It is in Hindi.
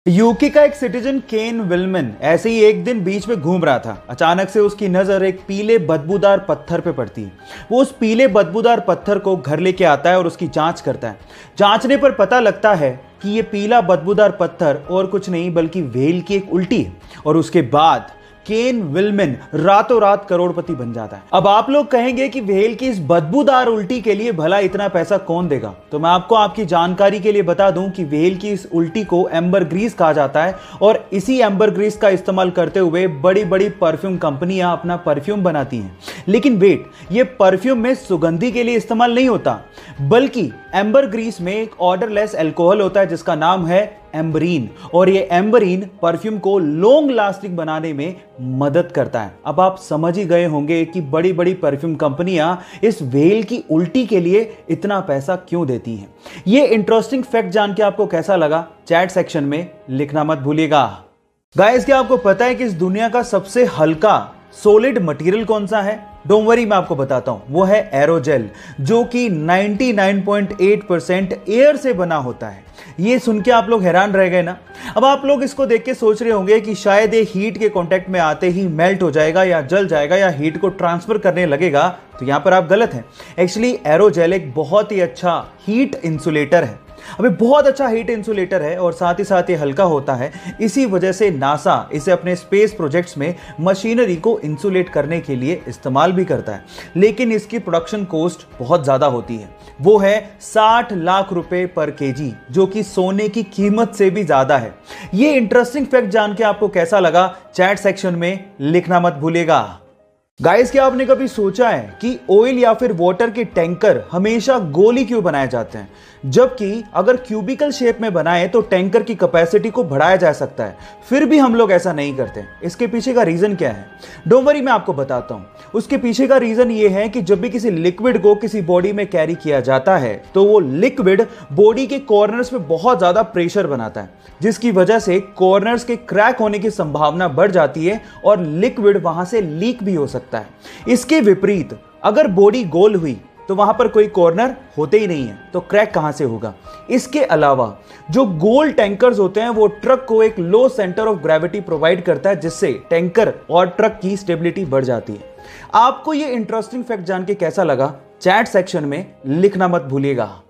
यूके का एक सिटीजन केन विल्मन ऐसे ही एक दिन बीच में घूम रहा था। अचानक से उसकी नजर एक पीले बदबूदार पत्थर पे पड़ती है। वो उस पीले बदबूदार पत्थर को घर लेके आता है और उसकी जांच करता है। जांचने पर पता लगता है कि ये पीला बदबूदार पत्थर और कुछ नहीं बल्कि व्हेल की एक उल्टी है। और उसके बाद केन विल्मन रातों रात करोड़पति बन जाता है। अब आप लोग कहेंगे कि व्हेल की इस बदबूदार उल्टी के लिए भला इतना पैसा कौन देगा? तो मैं आपको आपकी जानकारी के लिए बता दूं कि व्हेल की इस उल्टी को एम्बर ग्रीस कहा जाता है और इसी एम्बर ग्रीस का इस्तेमाल करते हुए बड़ी बड़ी परफ्यूम कंपनियां अपना परफ्यूम बनाती हैं। लेकिन वेट, ये परफ्यूम में सुगंधी के लिए इस्तेमाल नहीं होता, बल्कि एम्बर ग्रीस में एक ऑर्डरलेस अल्कोहल होता है जिसका नाम है एम्बरीन। और ये एम्बरीन परफ्यूम को लॉन्ग लास्टिंग बनाने में मदद करता है। अब आप समझ ही गए होंगे कि बड़ी बड़ी परफ्यूम कंपनियां इस व्हेल की उल्टी के लिए इतना पैसा क्यों देती हैं। ये इंटरेस्टिंग फैक्ट जान के आपको कैसा लगा? चैट सेक्शन में लिखना मत भूलिएगा। गाइस, क्या आपको पता है कि इस दुनिया का सबसे हल्का सॉलिड मटेरियल कौन सा है? डोंट वरी, मैं आपको बताता हूं। वो है एरोजेल, जो कि 99.8% एयर से बना होता है। ये सुन के आप लोग हैरान रह गए ना? अब आप लोग इसको देख के सोच रहे होंगे कि शायद ये हीट के कांटेक्ट में आते ही मेल्ट हो जाएगा या जल जाएगा या हीट को ट्रांसफर करने लगेगा। तो यहां पर आप गलत हैं। एक्चुअली एरोजेल एक बहुत ही अच्छा हीट इंसुलेटर है। अभी बहुत अच्छा हीट इंसुलेटर है और साथ ही साथ ये हल्का होता है। इसी वजह से नासा इसे अपने स्पेस प्रोजेक्ट्स में मशीनरी को इंसुलेट करने के लिए इस्तेमाल भी करता है। लेकिन इसकी प्रोडक्शन कॉस्ट बहुत ज्यादा होती है। वो है 60 लाख रुपए पर केजी, जो कि सोने की कीमत से भी ज्यादा है। ये इंटरेस्टिंग फैक्ट जान के आपको कैसा लगा? चैट सेक्शन में लिखना मत भूलिएगा। गाइस, क्या आपने कभी सोचा है कि ऑयल या फिर वाटर के टैंकर हमेशा गोल ही क्यों बनाए जाते हैं, जबकि अगर क्यूबिकल शेप में बनाए तो टैंकर की कैपेसिटी को बढ़ाया जा सकता है? फिर भी हम लोग ऐसा नहीं करते। इसके पीछे का रीजन क्या है? डोंट वरी, मैं आपको बताता हूं। उसके पीछे का रीजन ये है कि जब भी किसी लिक्विड को किसी बॉडी में कैरी किया जाता है तो वो लिक्विड बॉडी के कॉर्नर्स में बहुत ज्यादा प्रेशर बनाता है, जिसकी वजह से कॉर्नर्स के क्रैक होने की संभावना बढ़ जाती है और लिक्विड वहां से लीक भी हो सकता है। इसके विपरीत अगर बॉडी गोल हुई तो वहां पर कोई कॉर्नर होते ही नहीं है, तो क्रैक कहां से होगा? इसके अलावा जो गोल टैंकर्स होते हैं वो ट्रक को एक लो सेंटर ऑफ ग्रेविटी प्रोवाइड करता है, जिससे टैंकर और ट्रक की स्टेबिलिटी बढ़ जाती है। आपको ये इंटरेस्टिंग फैक्ट जान के कैसा लगा? चैट सेक्शन में लिखना मत भूलिएगा।